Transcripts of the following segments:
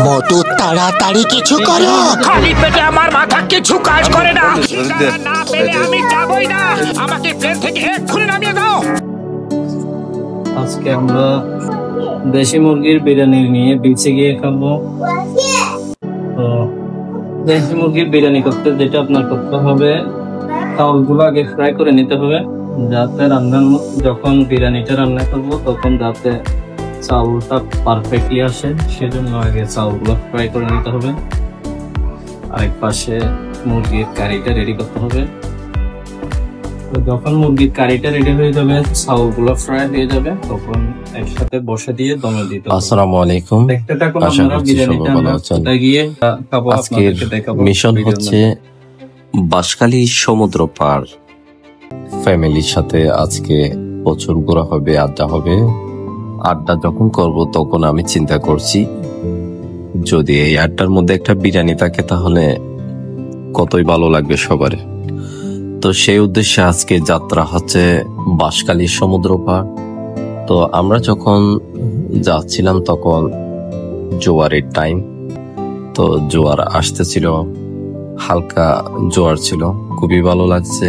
মতো তাড়াতাড়ি কিছু করো, খালি পেটে আমার মাথা কিছু কাজ করে না। না পেলে আমি যাবই না, আমাকে প্লেন থেকে এক্ষুনি নামিয়ে দাও। আজকে আমরা দেশি মুরগির বিরিয়ানি নিয়ে বিচে গিয়ে খাবো। তো দেশি মুরগির বিরিয়ানি করতে যেটা আপনার করতে হবে, চাউলগুলো আগে ফ্রাই করে নিতে হবে, যাতে যখন বিরিয়ানিটা রান্না করবো তখন যাতে চাউলটা পারফেক্টলি আসে, সেজন্য আগে চাউলগুলো ফ্রাই করে নিতে হবে। আরেক পাশে মুরগির কারিটা রেডি করতে হবে। যখন মুরগির কারিটা রেডি হয়ে যাবে, চাউলগুলো ফ্রাই হয়ে যাবে, তখন একসাথে বসে দিয়ে দমে দিতে হবে। আসসালামু আলাইকুম। দেখতে থাকুন আপনারা বিরিয়ানিটা। আমরা গিয়ে খাবো। আজকের মিশন হচ্ছে বাঁশখালী সমুদ্র পার। ফ্যামিলির সাথে আজকে প্রচুর ঘোরা হবে, আড্ডা হবে। আড্ডা যখন করব তখন আমি চিন্তা করছি, যদি এই আড্ডার মধ্যে একটা বিরিয়ানি থাকে তাহলে কতই ভালো লাগবে সবার। তো সেই উদ্দেশ্যে আজকে যাত্রা হচ্ছে বাঁশখালী সমুদ্র পার। তো আমরা যখন যাচ্ছিলাম তখন জোয়ারের টাইম, তো জোয়ার আসতেছিল, হালকা জোয়ার ছিল, খুবই ভালো লাগছে।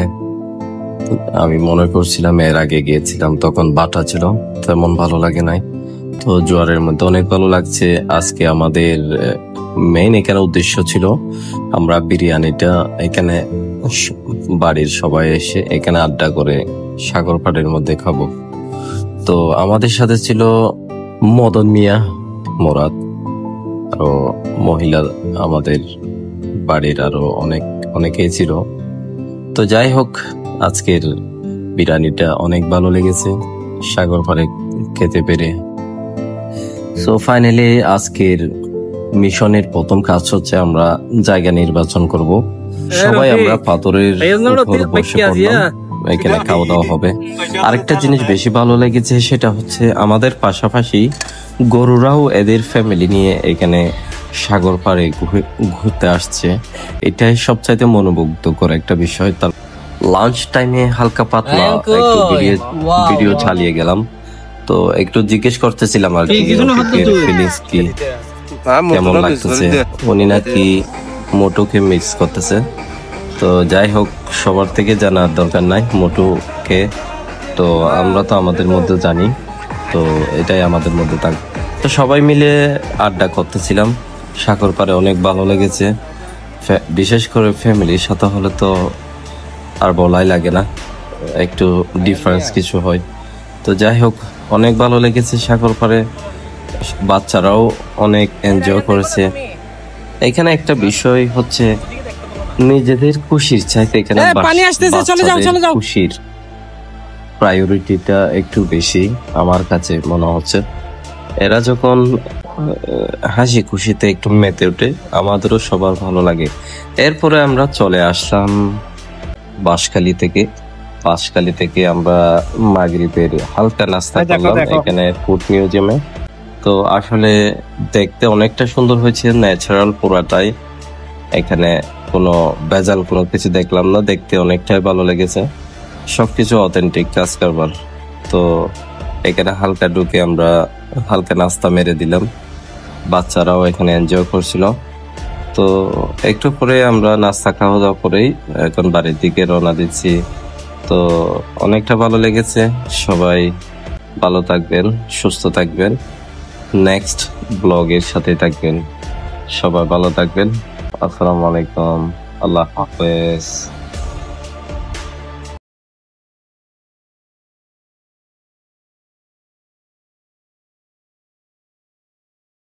আমি মনে করছিলাম এর আগে গিয়েছিলাম তখন বাটা ছিল, তেমন ভালো লাগে নাই। তো জোয়ারের মধ্যে অনেক ভালো লাগছে। আজকে আমাদের মেইন এখানে উদ্দেশ্য ছিল আমরা বিরিয়ানিটা এখানে বাড়ির সবাই এসে এখানে আড্ডা করে সাগর পাড়ের মধ্যে খাবো। তো আমাদের সাথে ছিল মদন মিয়া, মোরাদ, আরো মহিলা আমাদের বাড়ির আরো অনেকেই ছিল। তো যাই হোক, আজকের বিরিয়ানিটা অনেক ভালো লেগেছে সাগর পাড়ে খেতে পেরে। সো ফাইনালি আজকের মিশনের প্রথম কাজ হচ্ছে আমরা জায়গা নির্বাচন করব। সবাই আমরা পাথরের উপর বসে পড়লাম, এখানে খাওয়া দাওয়া হবে। আরেকটা জিনিস বেশি ভালো লেগেছে, সেটা হচ্ছে আমাদের পাশাপাশি গরুরাও এদের ফ্যামিলি নিয়ে এখানে সাগর পাড়ে ঘুরতে আসছে। এটাই সবচাইতে মনোমুগ্ধকর একটা বিষয়। তার লাঞ্চ টাইমে হালকা পাতলা একটু ভিডিও চালিয়ে গেলাম। তো একটু জিজ্ঞেস করতেছিলাম আর কি ফিলিংস কি, কেমন লাগতেছে। উনি নাকি মোটুকে মিস করতেছে। তো যাই হোক, সবার থেকে জানার দরকার নাই মোটুকে, তো আমরা তো আমাদের মধ্যে জানি, তো এটাই আমাদের মধ্যে থাক। তো সবাই মিলে আড্ডা করতেছিলাম সাগর পাড়ে, অনেক ভালো লেগেছে। বিশেষ করে ফ্যামিলির সাথে হলে তো আর বলাই লাগে না, একটু ডিফারেন্স কিছু হয়। তো যাই হোক, অনেক ভালো লেগেছে সাগর পাড়ে। বাচ্চারাও অনেক এনজয় করেছে। এখানে একটা বিষয় হচ্ছে নিজেদের খুশির চাইতে এখানে খুশির প্রায়োরিটিটা একটু বেশি আমার কাছে মনে হচ্ছে। এরা যখন হাসি খুশিতে একটু মেতে ওঠে, আমাদেরও সবার ভালো লাগে। এরপরে আমরা চলে আসলাম বাঁশখালী থেকে আমরা মাগরিবের হালকা নাস্তা করলাম এখানে ফুড মিউজিয়ামে। তো আসলে দেখতে অনেকটা সুন্দর হয়েছে, ন্যাচারাল পুরাটাই। এখানে কোনো ভেজাল কোনো কিছু দেখলাম না, দেখতে অনেকটাই ভালো লেগেছে, সবকিছু অথেন্টিক কাজ কারবার। তো এখানে হালকা ঢুকে আমরা হালকা নাস্তা মেরে দিলাম, বাচ্চারাও এখানে এনজয় করছিল। তো একটু পরে আমরা নাস্তা খাওয়া দাওয়া করেই এখন বাড়ির দিকে রওনা দিচ্ছি। তো অনেকটা ভালো লেগেছে। সবাই ভালো থাকবেন, সুস্থ থাকবেন, নেক্সট ব্লগের সাথে থাকবেন। সবাই ভালো থাকবেন। আসসালামু আলাইকুম, আল্লাহ হাফেজ।